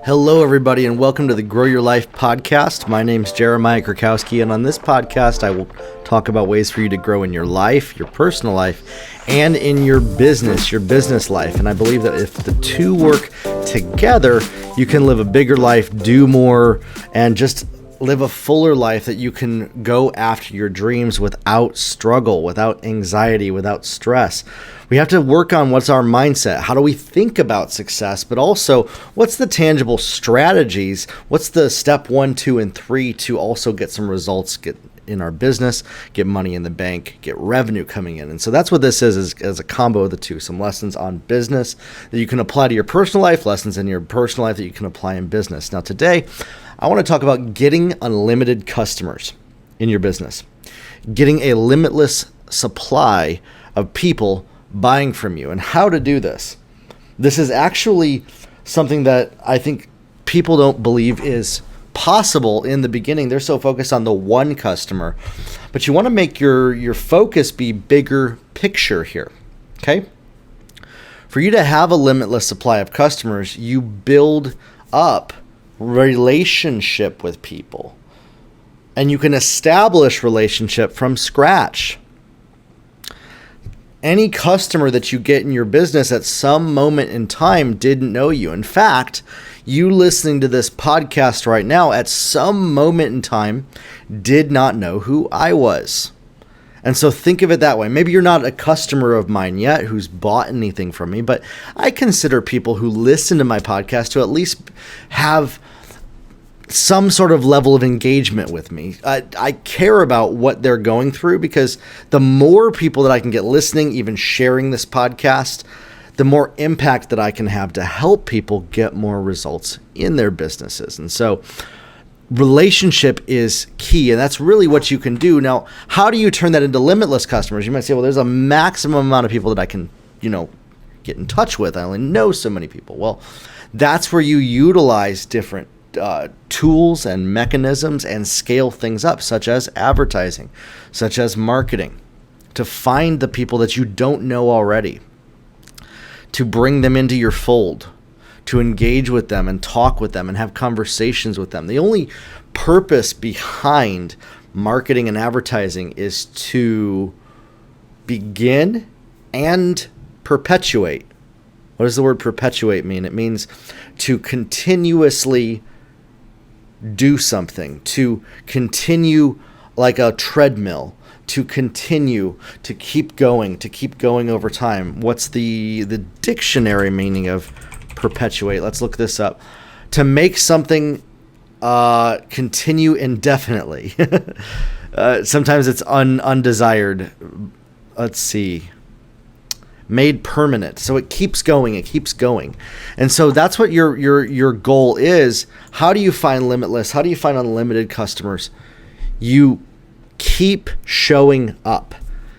Hello, everybody, and welcome to the Grow Your Life podcast. My name's Jeremiah Krakowski, and on this podcast, I will talk about ways for you to grow in your life, your personal life, and in your business life. And I believe that if the two work together, you can live a bigger life, do more, and just live a fuller life that you can go after your dreams without struggle, without anxiety, without stress. We have to work on what's our mindset. How do we think about success? But also, what's the tangible strategies? What's the step 1, 2, and 3 to also get some results, get in our business, get money in the bank, get revenue coming in? And so that's what this is as a combo of the two. Some lessons on business that you can apply to your personal life, lessons in your personal life that you can apply in business. Now today, I want to talk about getting unlimited customers in your business, getting a limitless supply of people buying from you, and how to do this. This is actually something that I think people don't believe is possible in the beginning. They're so focused on the one customer, but you want to make your focus be bigger picture here, okay? For you to have a limitless supply of customers, you build up relationship with people, and you can establish relationship from scratch. Any customer that you get in your business at some moment in time didn't know you. In fact, you listening to this podcast right now at some moment in time did not know who I was. And so think of it that way. Maybe you're not a customer of mine yet who's bought anything from me, but I consider people who listen to my podcast to at least have some sort of level of engagement with me. I care about what they're going through, because the more people that I can get listening, even sharing this podcast, the more impact that I can have to help people get more results in their businesses. And so relationship is key, and that's really what you can do. Now, how do you turn that into limitless customers? You might say, well, there's a maximum amount of people that I can, get in touch with. I only know so many people. Well, that's where you utilize different tools and mechanisms and scale things up, such as advertising, such as marketing, to find the people that you don't know already, to bring them into your fold, to engage with them and talk with them and have conversations with them. The only purpose behind marketing and advertising is to begin and perpetuate. What does the word perpetuate mean? It means to continuously do something, to continue like a treadmill, to continue, to keep going over time. What's the dictionary meaning of perpetuate? Let's look this up. To make something continue indefinitely. Sometimes it's undesired. Let's see. Made permanent. So it keeps going. And so that's what your goal is. How do you find limitless? How do you find unlimited customers? You keep showing up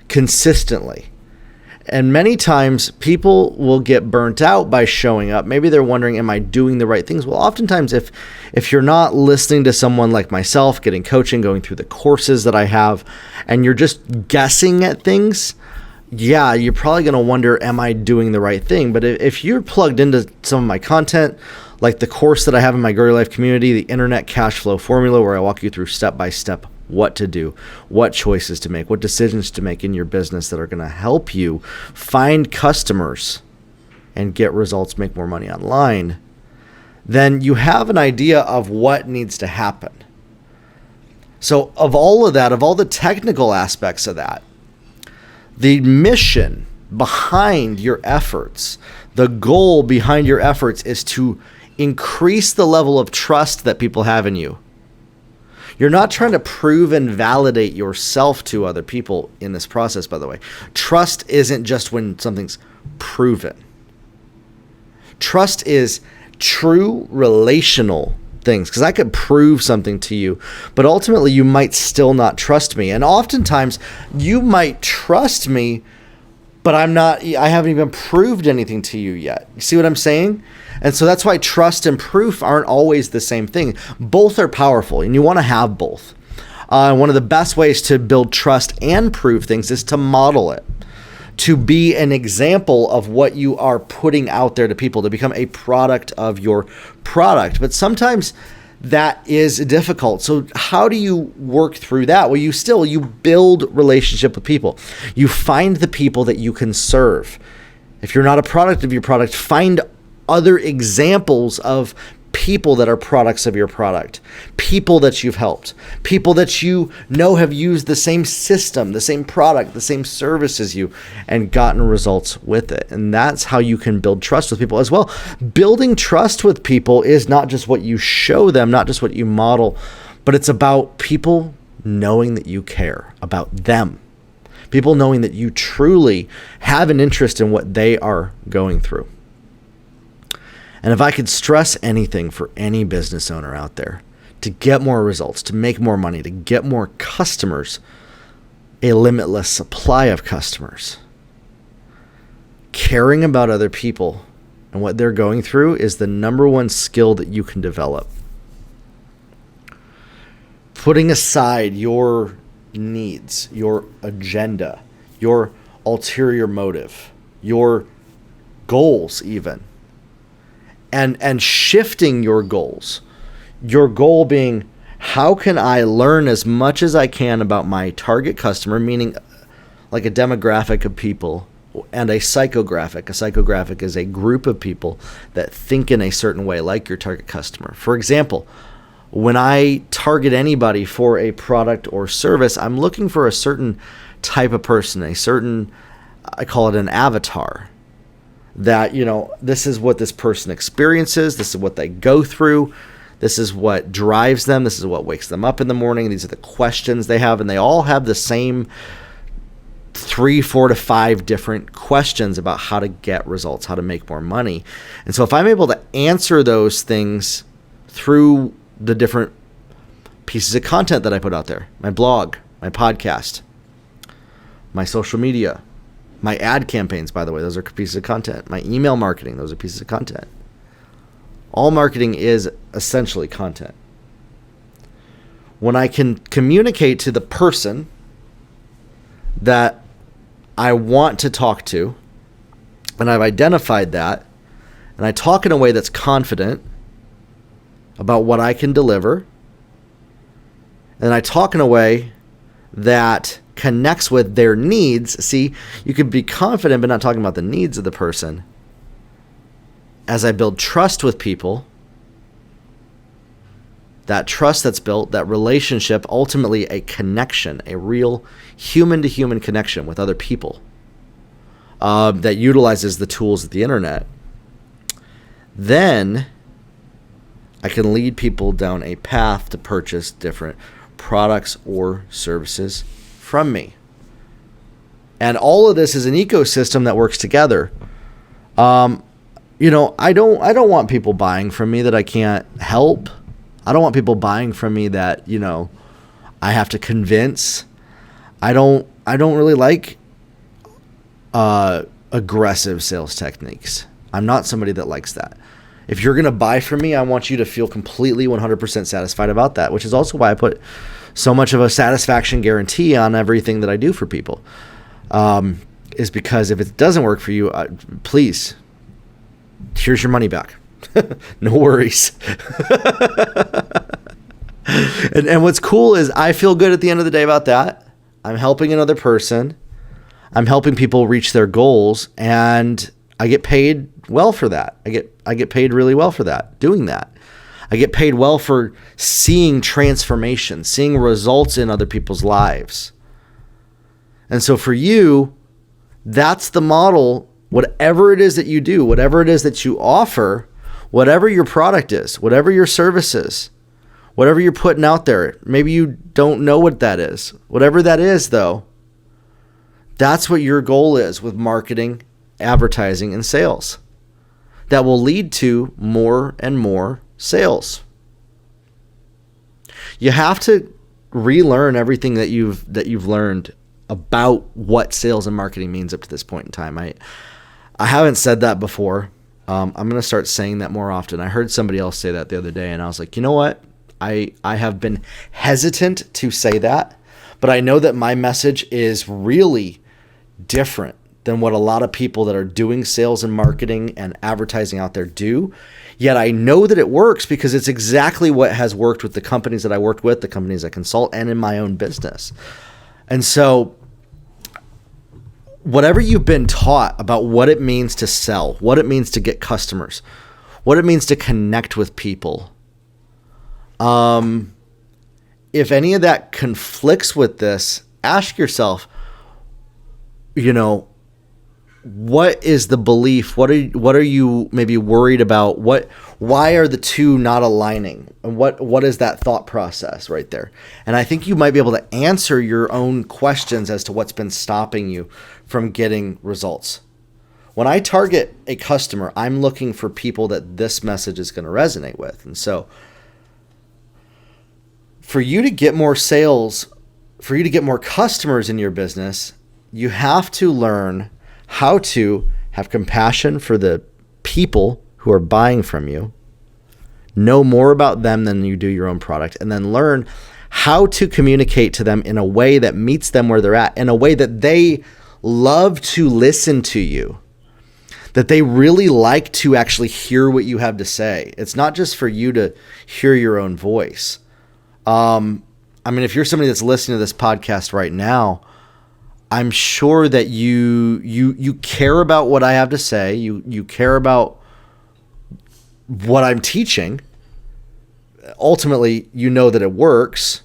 consistently. And many times people will get burnt out by showing up. Maybe they're wondering, am I doing the right things? Well, oftentimes if you're not listening to someone like myself, getting coaching, going through the courses that I have, and you're just guessing at things, yeah, you're probably going to wonder, am I doing the right thing? But if you're plugged into some of my content, like the course that I have in my Grow Your Life community, the Internet Cash Flow Formula, where I walk you through step by step what to do, what choices to make, what decisions to make in your business that are going to help you find customers and get results, make more money online, then you have an idea of what needs to happen. So of all of that, of all the technical aspects of that, the mission behind your efforts, the goal behind your efforts is to increase the level of trust that people have in you. You're not trying to prove and validate yourself to other people in this process, by the way. Trust isn't just when something's proven. Trust is true relational things, because I could prove something to you, but ultimately you might still not trust me. And oftentimes you might trust me, but I haven't even proved anything to you yet. You see what I'm saying? And so that's why trust and proof aren't always the same thing. Both are powerful, and you want to have both. One of the best ways to build trust and prove things is to model it, to be an example of what you are putting out there to people, to become a product of your product. But sometimes that is difficult. So how do you work through that? Well, you build relationship with people. You find the people that you can serve. If you're not a product of your product, find other examples of people that are products of your product, people that you've helped, people that you know have used the same system, the same product, the same service as you, and gotten results with it. And that's how you can build trust with people as well. Building trust with people is not just what you show them, not just what you model, but it's about people knowing that you care about them. People knowing that you truly have an interest in what they are going through. And if I could stress anything for any business owner out there, to get more results, to make more money, to get more customers, a limitless supply of customers, caring about other people and what they're going through is the number one skill that you can develop. Putting aside your needs, your agenda, your ulterior motive, your goals even, and shifting your goals. Your goal being, how can I learn as much as I can about my target customer, meaning like a demographic of people, and a psychographic. A psychographic is a group of people that think in a certain way, like your target customer. For example, when I target anybody for a product or service, I'm looking for a certain type of person, I call it an avatar. That, this is what this person experiences, this is what they go through, this is what drives them, this is what wakes them up in the morning, these are the questions they have, and they all have the same 3, 4 to 5 different questions about how to get results, how to make more money. And so if I'm able to answer those things through the different pieces of content that I put out there, my blog, my podcast, my social media, my ad campaigns, by the way, those are pieces of content. My email marketing, those are pieces of content. All marketing is essentially content. When I can communicate to the person that I want to talk to, and I've identified that, and I talk in a way that's confident about what I can deliver, and I talk in a way that connects with their needs. See, you can be confident but not talking about the needs of the person. As I build trust with people, that trust that's built, that relationship, ultimately a connection, a real human-to-human connection with other people that utilizes the tools of the internet, then I can lead people down a path to purchase different products or services from me. And all of this is an ecosystem that works together. I don't want people buying from me that I can't help. I don't want people buying from me that, I have to convince. I don't really like aggressive sales techniques. I'm not somebody that likes that. If you're going to buy from me, I want you to feel completely 100% satisfied about that, which is also why I put so much of a satisfaction guarantee on everything that I do for people. Is because if it doesn't work for you, please, here's your money back. No worries. and what's cool is I feel good at the end of the day about that. I'm helping another person. I'm helping people reach their goals, and I get paid well for that. I get paid really well for that, doing that. I get paid well for seeing transformation, seeing results in other people's lives. And so for you, that's the model. Whatever it is that you do, whatever it is that you offer, whatever your product is, whatever your service is, whatever you're putting out there, maybe you don't know what that is. Whatever that is, though, that's what your goal is with marketing, advertising, and sales. That will lead to more and more sales. You have to relearn everything that you've learned about what sales and marketing means up to this point in time. I haven't said that before. I'm going to start saying that more often. I heard somebody else say that the other day, and I was like, you know what? I have been hesitant to say that, but I know that my message is really different than what a lot of people that are doing sales and marketing and advertising out there do. Yet I know that it works because it's exactly what has worked with the companies that I worked with, the companies I consult, and in my own business. And so whatever you've been taught about what it means to sell, what it means to get customers, what it means to connect with people, if any of that conflicts with this, ask yourself, what is the belief? What are you maybe worried about? Why are the two not aligning? And what is that thought process right there? And I think you might be able to answer your own questions as to what's been stopping you from getting results. When I target a customer, I'm looking for people that this message is going to resonate with. And so for you to get more sales, for you to get more customers in your business, you have to learn how to have compassion for the people who are buying from you, know more about them than you do your own product, and then learn how to communicate to them in a way that meets them where they're at, in a way that they love to listen to you, that they really like to actually hear what you have to say. It's not just for you to hear your own voice. If you're somebody that's listening to this podcast right now, I'm sure that you care about what I have to say. You care about what I'm teaching. Ultimately, you know that it works.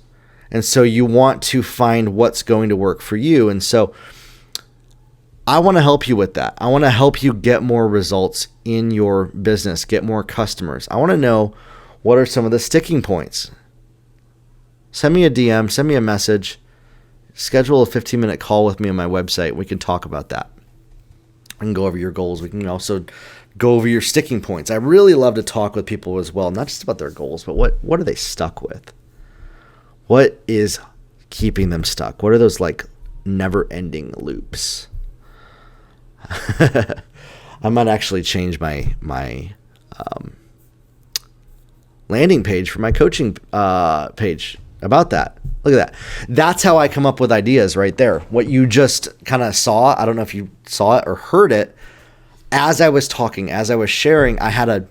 And so you want to find what's going to work for you. And so I want to help you with that. I want to help you get more results in your business, get more customers. I want to know what are some of the sticking points. Send me a DM, send me a message. Schedule a 15-minute call with me on my website. We can talk about that. I can go over your goals. We can also go over your sticking points. I really love to talk with people as well, not just about their goals, but what are they stuck with? What is keeping them stuck? What are those never-ending loops? I might actually change my landing page for my coaching page about that. Look at that. That's how I come up with ideas right there. What you just kind of saw, I don't know if you saw it or heard it, as I was talking, as I was sharing, I had a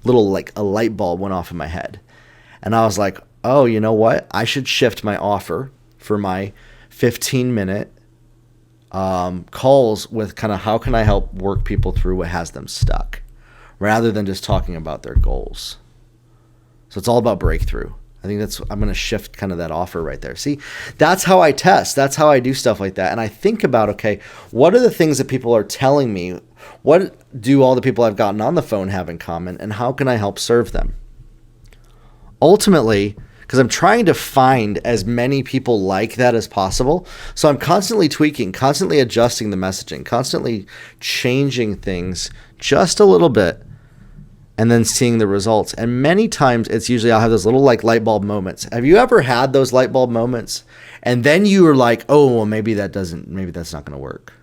little a light bulb went off in my head. And I was like, oh, you know what? I should shift my offer for my 15-minute calls with kind of how can I help work people through what has them stuck rather than just talking about their goals. So it's all about breakthrough. I think I'm going to shift kind of that offer right there. See, that's how I test. That's how I do stuff like that. And I think about, okay, what are the things that people are telling me? What do all the people I've gotten on the phone have in common? And how can I help serve them? Ultimately, because I'm trying to find as many people like that as possible. So I'm constantly tweaking, constantly adjusting the messaging, constantly changing things just a little bit. And then seeing the results. And many times it's usually I'll have those little light bulb moments. Have you ever had those light bulb moments? And then you were like, oh, well, maybe that's not going to work.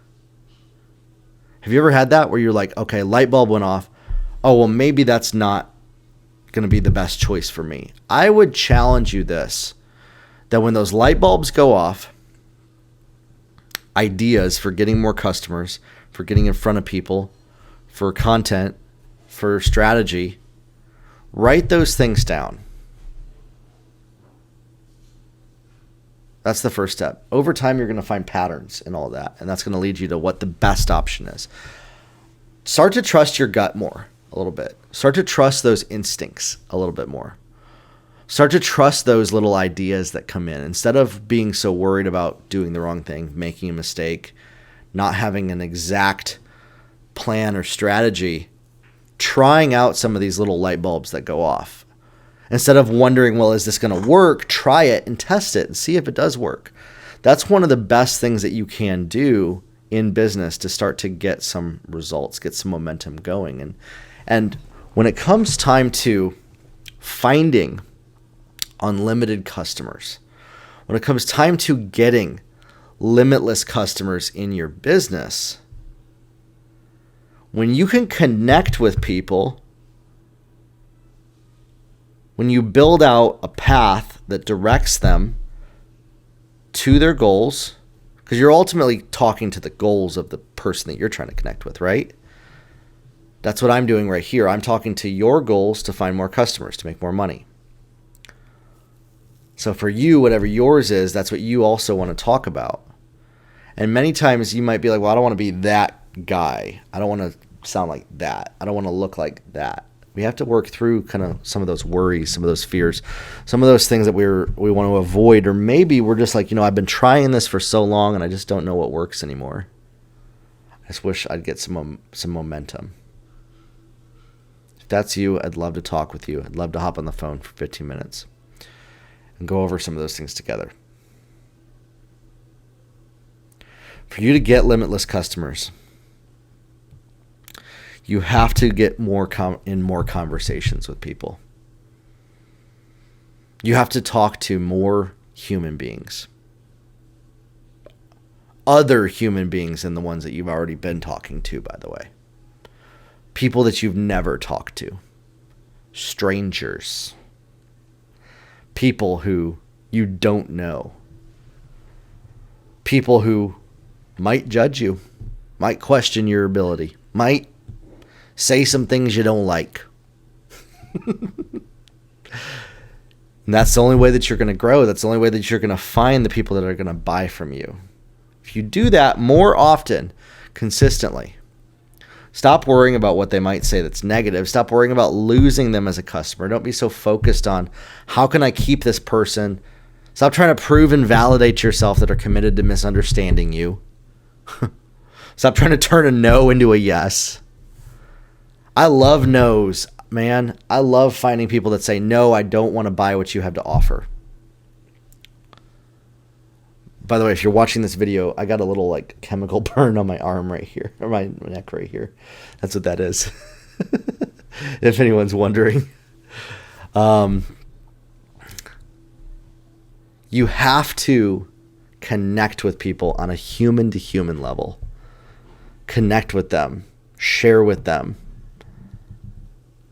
Have you ever had that where you're like, okay, light bulb went off. Oh, well, maybe that's not going to be the best choice for me. I would challenge you that when those light bulbs go off, ideas for getting more customers, for getting in front of people, for content, for strategy, write those things down. That's the first step. Over time, you're going to find patterns in all that, and that's going to lead you to what the best option is. Start to trust your gut more a little bit. Start to trust those instincts a little bit more. Start to trust those little ideas that come in. Instead of being so worried about doing the wrong thing, making a mistake, not having an exact plan or strategy, trying out some of these little light bulbs that go off. Instead of wondering, well, is this going to work? Try it and test it and see if it does work. That's one of the best things that you can do in business to start to get some results, get some momentum going. And when it comes time to finding unlimited customers, when it comes time to getting limitless customers in your business, when you can connect with people, when you build out a path that directs them to their goals, Because you're ultimately talking to the goals of the person that you're trying to connect with, right? That's what I'm doing right here. I'm talking to your goals to find more customers, to make more money. So for you, whatever yours is, that's what you also want to talk about. And many times you might be like, well, I don't want to be that guy. I don't want to sound like that. I don't want to look like that. We have to work through kind of some of those worries, some of those fears, some of those things that we want to avoid. Or maybe we're just like, I've been trying this for so long and I just don't know what works anymore. I just wish I'd get some momentum. If that's you, I'd love to talk with you. I'd love to hop on the phone for 15 minutes and go over some of those things together. For you to get limitless customers, you have to get more conversations with people. You have to talk to more human beings. Other human beings than the ones that you've already been talking to, by the way. People that you've never talked to. Strangers. People who you don't know. People who might judge you, might question your ability, might say some things you don't like. And that's the only way that you're going to grow. That's the only way that you're going to find the people that are going to buy from you. If you do that more often, consistently, stop worrying about what they might say that's negative. Stop worrying about losing them as a customer. Don't be so focused on how can I keep this person. Stop trying to prove and validate yourself that are committed to misunderstanding you. Stop trying to turn a no into a yes. I love no's, man. I love finding people that say, no, I don't want to buy what you have to offer. By the way, if you're watching this video, I got a little like chemical burn on my arm right here, or my neck right here. That's what that is. If anyone's wondering. You have to connect with people on a human-to-human level. Connect with them. Share with them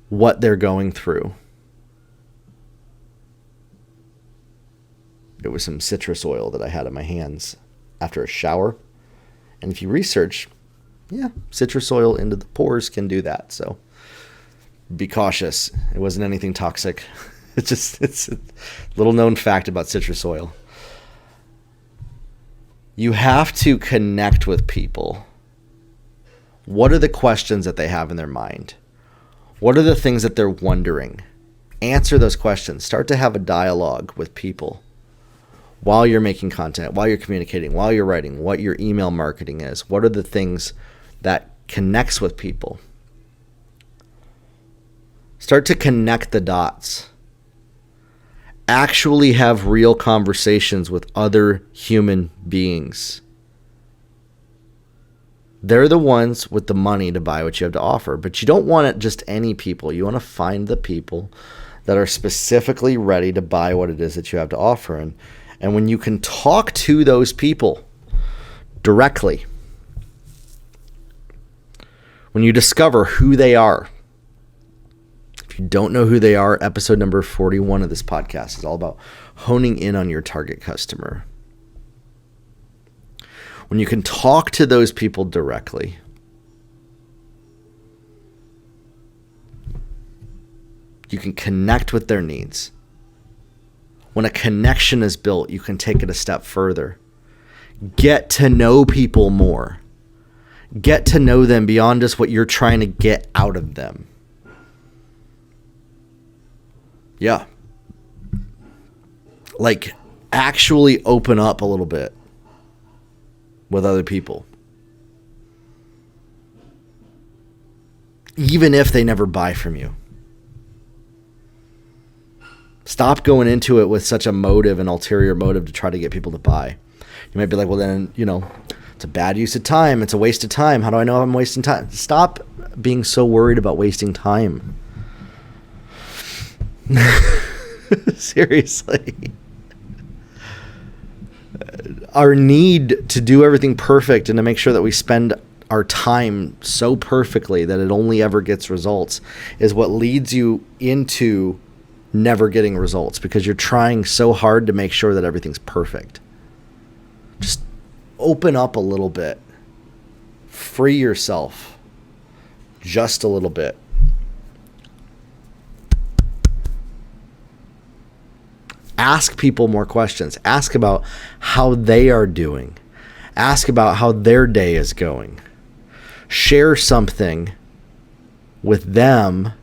what they're going through. It was some citrus oil that I had in my hands after a shower. And if you research, citrus oil into the pores can do that. So be cautious. It wasn't anything toxic. It's a little known fact about citrus oil. You have to connect with people. What are the questions that they have in their mind? What are the things that they're wondering? Answer those questions. Start to have a dialogue with people while you're making content, while you're communicating, while you're writing, what your email marketing is. What are the things that connects with people? Start to connect the dots. Actually have real conversations with other human beings. They're the ones with the money to buy what you have to offer. But you don't want it just any people. You want to find the people that are specifically ready to buy what it is that you have to offer. And when you can talk to those people directly, when you discover who they are, if you don't know who they are, episode number 41 of this podcast is all about honing in on your target customer. When you can talk to those people directly, you can connect with their needs. When a connection is built, you can take it a step further. Get to know people more. Get to know them beyond just what you're trying to get out of them. Yeah. Like, actually open up a little bit with other people. Even if they never buy from you. Stop going into it with such a motive, an ulterior motive to try to get people to buy. You might be like, well then, it's a bad use of time. It's a waste of time. How do I know I'm wasting time? Stop being so worried about wasting time. Seriously. Our need to do everything perfect and to make sure that we spend our time so perfectly that it only ever gets results is what leads you into never getting results, because you're trying so hard to make sure that everything's perfect. Just open up a little bit. Free yourself just a little bit. Ask people more questions. Ask about how they are doing. Ask about how their day is going. Share something with them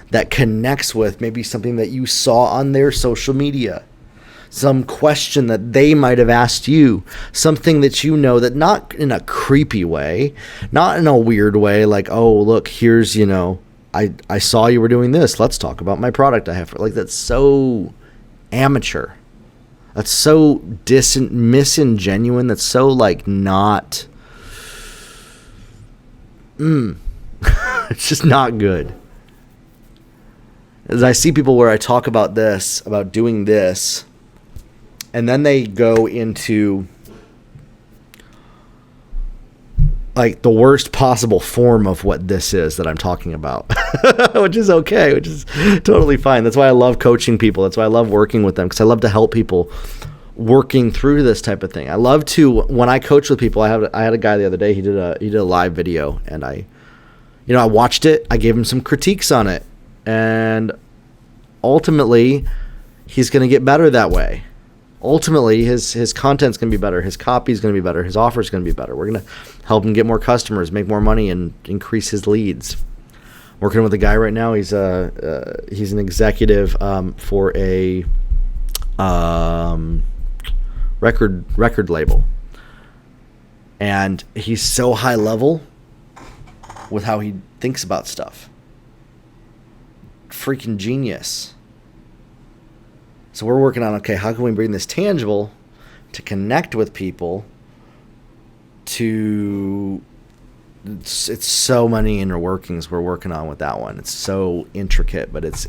that connects with maybe something that you saw on their social media. Some question that they might have asked you. Something that you know, that not in a creepy way, not in a weird way, like, oh, look, here's, I saw you were doing this. Let's talk about my product I have. Like, that's so amateur. That's so misingenuine. That's so like not. It's just not good. As I see people where I talk about this, about doing this, and then they go into like the worst possible form of what this is that I'm talking about, which is okay, which is totally fine. That's why I love coaching people. That's why I love working with them, because I love to help people working through this type of thing. I love to, when I coach with people, I had a guy the other day, he did a live video, and I watched it. I gave him some critiques on it, and ultimately he's going to get better that way. Ultimately, his content's going to be better. His copy's going to be better. His offer's going to be better. We're going to help him get more customers, make more money, and increase his leads. Working with a guy right now. He's an executive for a record label, and he's so high level with how he thinks about stuff. Freaking genius. So we're working on, okay, how can we bring this tangible to connect with people to, it's so many inner workings we're working on with that one. It's so intricate, but it's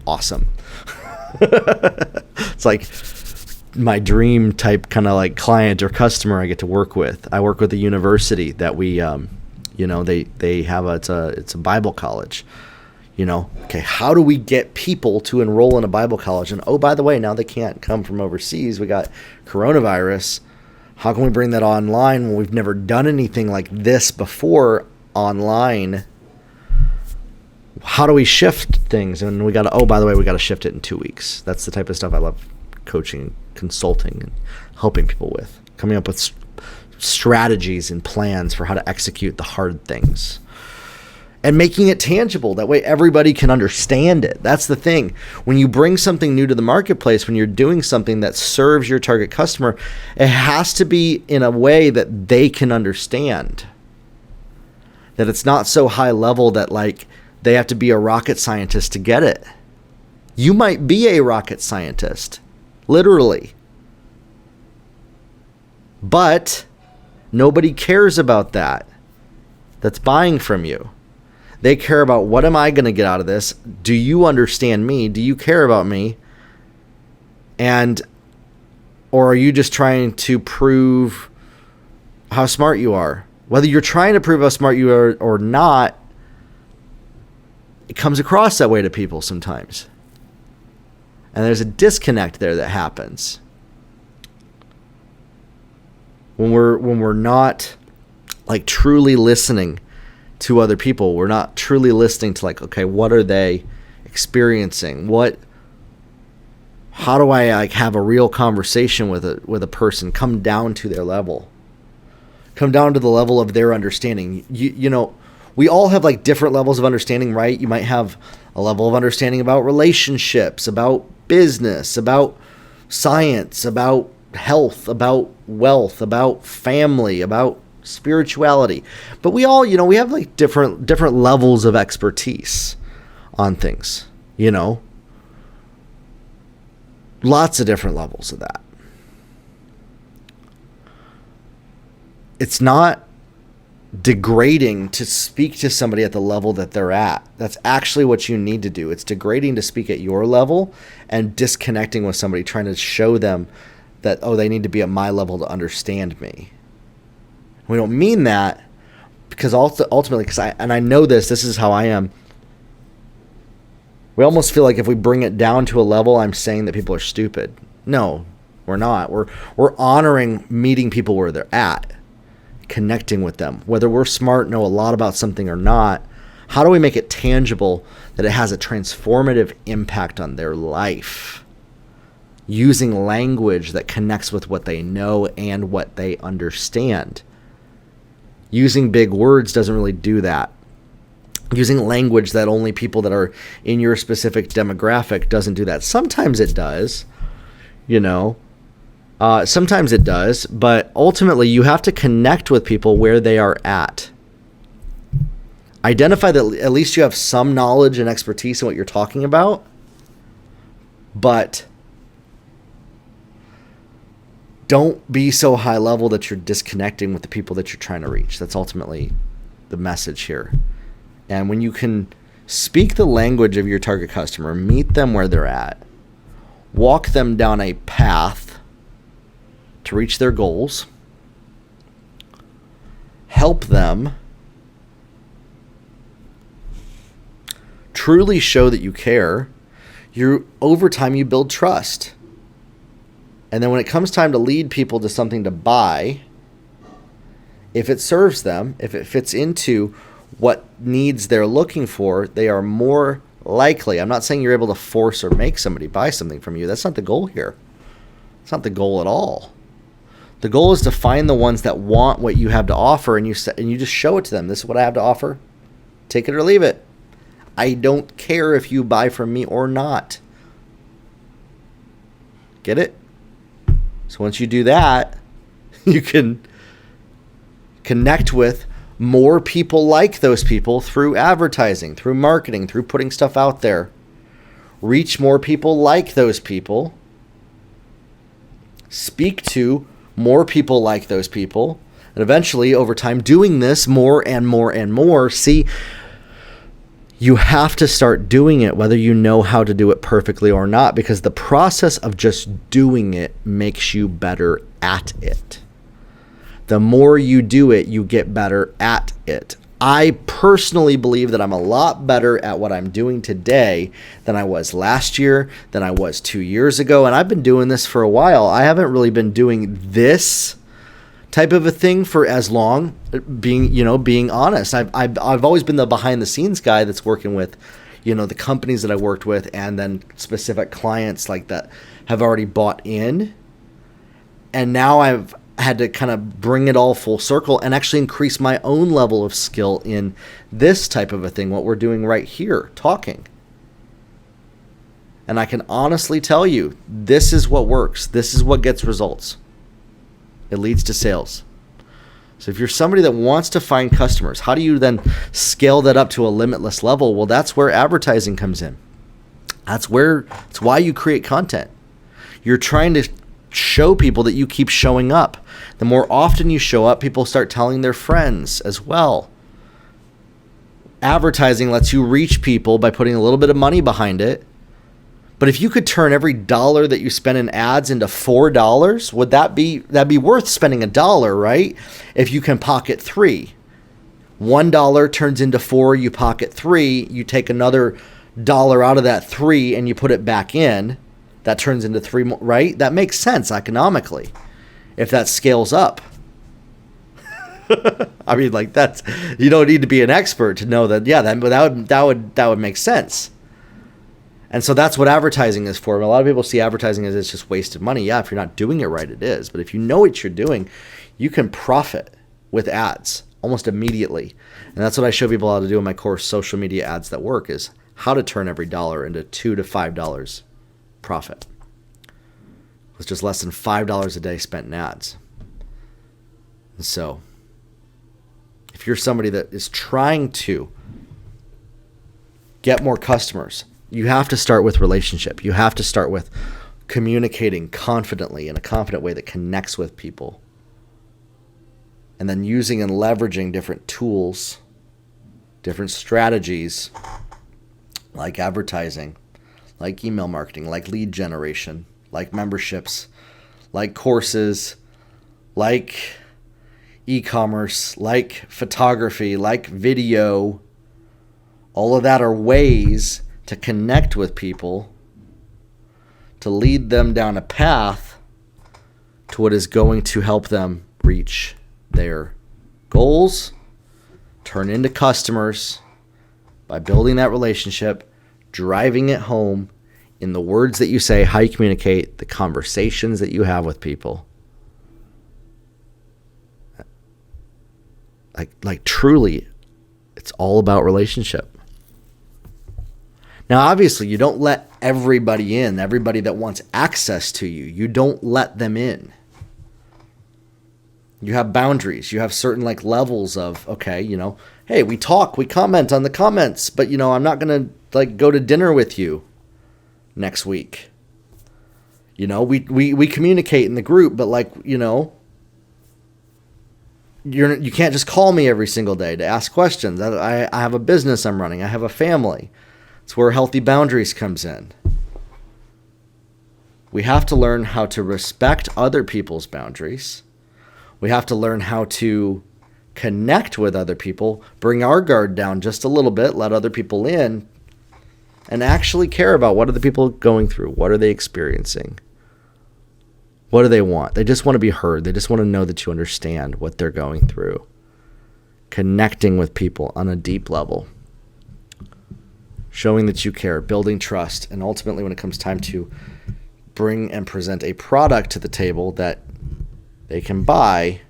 awesome. It's like my dream type kind of like client or customer I get to work with. I work with a university that we, they have it's a Bible college. Okay, how do we get people to enroll in a Bible college? And, oh, by the way, now they can't come from overseas. We got coronavirus. How can we bring that online when we've never done anything like this before online? How do we shift things? And we got to shift it in 2 weeks. That's the type of stuff I love coaching, consulting, and helping people with. Coming up with strategies and plans for how to execute the hard things. And making it tangible. That way everybody can understand it. That's the thing. When you bring something new to the marketplace, when you're doing something that serves your target customer, it has to be in a way that they can understand. That it's not so high level that like they have to be a rocket scientist to get it. You might be a rocket scientist, literally. But nobody cares about that. That's buying from you. They care about, what am I going to get out of this? Do you understand me? Do you care about me? Or are you just trying to prove how smart you are? Whether you're trying to prove how smart you are or not, it comes across that way to people sometimes. And there's a disconnect there that happens. When we're not like truly listening to other people, we're not truly listening to like, okay, what are they experiencing? How do I like have a real conversation with a person? Come down to their level. Come down to the level of their understanding. We all have like different levels of understanding, right? You might have a level of understanding about relationships, about business, about science, about health, about wealth, about family, about spirituality. But we all, we have like different levels of expertise on things, lots of different levels of that. It's not degrading to speak to somebody at the level that they're at. That's actually what you need to do. It's degrading to speak at your level and disconnecting with somebody, trying to show them that, oh, they need to be at my level to understand me. We don't mean that, because ultimately, I know this is how I am. We almost feel like if we bring it down to a level, I'm saying that people are stupid. No, We're not. We're honoring meeting people where they're at, connecting with them. Whether we're smart, know a lot about something or not, how do we make it tangible that it has a transformative impact on their life? Using language that connects with what they know and what they understand. Using big words doesn't really do that. Using language that only people that are in your specific demographic doesn't do that. Sometimes it does, sometimes it does, but ultimately you have to connect with people where they are at. Identify that at least you have some knowledge and expertise in what you're talking about, but don't be so high level that you're disconnecting with the people that you're trying to reach. That's ultimately the message here. And when you can speak the language of your target customer, meet them where they're at, walk them down a path to reach their goals, help them, truly show that you care, over time you build trust. And then when it comes time to lead people to something to buy, if it serves them, if it fits into what needs they're looking for, they are more likely. I'm not saying you're able to force or make somebody buy something from you. That's not the goal here. It's not the goal at all. The goal is to find the ones that want what you have to offer, and you just show it to them. This is what I have to offer. Take it or leave it. I don't care if you buy from me or not. Get it? So once you do that, you can connect with more people like those people through advertising, through marketing, through putting stuff out there. Reach more people like those people. Speak to more people like those people. And eventually, over time, doing this more and more and more. See, you have to start doing it whether you know how to do it perfectly or not, because the process of just doing it makes you better at it. The more you do it, you get better at it. I personally believe that I'm a lot better at what I'm doing today than I was last year, than I was 2 years ago. And I've been doing this for a while. I haven't really been doing this type of a thing for as long, being honest. I've always been the behind the scenes guy that's working with, the companies that I worked with, and then specific clients like that have already bought in. And now I've had to kind of bring it all full circle and actually increase my own level of skill in this type of a thing, what we're doing right here, talking. And I can honestly tell you, this is what works. This is what gets results. It leads to sales. So if you're somebody that wants to find customers, how do you then scale that up to a limitless level? Well, that's where advertising comes in. It's why you create content. You're trying to show people that you keep showing up. The more often you show up, people start telling their friends as well. Advertising lets you reach people by putting a little bit of money behind it. But if you could turn every dollar that you spend in ads into $4, would that'd be worth spending $1, right? If you can pocket $3. $1 turns into $4, you pocket $3, you take another dollar out of that $3 and you put it back in. That turns into $3 more, right? That makes sense economically if that scales up. I mean, like, that's, you don't need to be an expert to know that. Yeah, that would make sense. And so that's what advertising is for. A lot of people see advertising as it's just wasted money. Yeah, if you're not doing it right, it is. But if you know what you're doing, you can profit with ads almost immediately. And that's what I show people how to do in my course, Social Media Ads That Work, is how to turn every dollar into $2 to $5 profit. It's just less than $5 a day spent in ads. And so if you're somebody that is trying to get more customers, you have to start with relationship. You have to start with communicating confidently in a confident way that connects with people. And then using and leveraging different tools, different strategies, like advertising, like email marketing, like lead generation, like memberships, like courses, like e-commerce, like photography, like video. All of that are ways to connect with people, to lead them down a path to what is going to help them reach their goals, turn into customers by building that relationship, driving it home in the words that you say, how you communicate, the conversations that you have with people. Like truly, it's all about relationship. Now, obviously, you don't let everybody in, everybody that wants access to you. You don't let them in. You have boundaries. You have certain levels of, okay, hey, we talk, we comment on the comments, but I'm not going to go to dinner with you next week. We communicate in the group, but you can't just call me every single day to ask questions. I have a business I'm running. I have a family. It's where healthy boundaries comes in. We have to learn how to respect other people's boundaries. We have to learn how to connect with other people, bring our guard down just a little bit, let other people in, and actually care about what are the people going through. What are they experiencing? What do they want? They just want to be heard. They just want to know that you understand what they're going through. Connecting with people on a deep level. Showing that you care, building trust, and ultimately when it comes time to bring and present a product to the table that they can buy,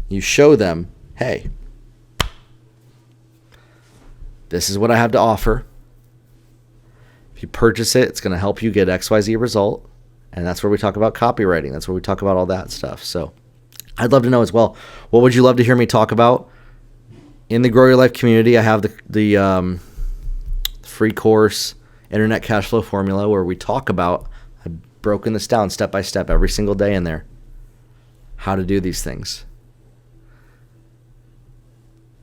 you show them, hey, this is what I have to offer. If you purchase it, it's going to help you get XYZ result. And that's where we talk about copywriting. That's where we talk about all that stuff. So I'd love to know as well, what would you love to hear me talk about? In the Grow Your Life community, I have the free course, Internet Cash Flow Formula, where we talk about, I've broken this down step by step every single day in there, how to do these things.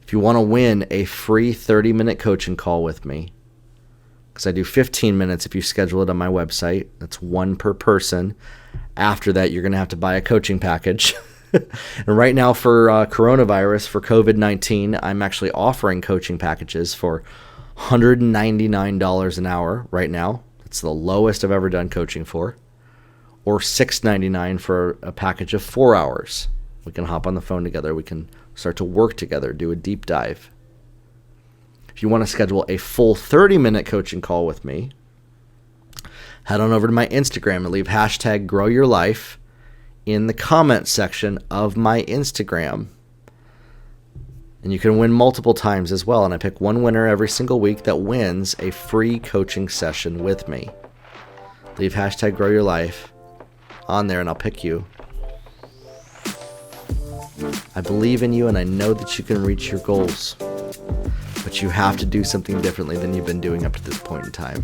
If you want to win a free 30-minute coaching call with me, because I do 15 minutes if you schedule it on my website. That's one per person. After that, you're going to have to buy a coaching package. And right now for coronavirus, for COVID-19, I'm actually offering coaching packages for $199 an hour right now. It's the lowest I've ever done coaching for. Or $699 for a package of 4 hours. We can hop on the phone together. We can start to work together, do a deep dive. If you want to schedule a full 30-minute coaching call with me, head on over to my Instagram and leave hashtag #GrowYourLife in the comment section of my Instagram. And you can win multiple times as well. And I pick one winner every single week that wins a free coaching session with me. Leave hashtag #GrowYourLife on there and I'll pick you. I believe in you and I know that you can reach your goals. But you have to do something differently than you've been doing up to this point in time.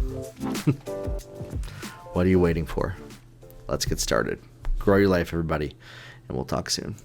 What are you waiting for? Let's get started. Grow your life, everybody, and we'll talk soon.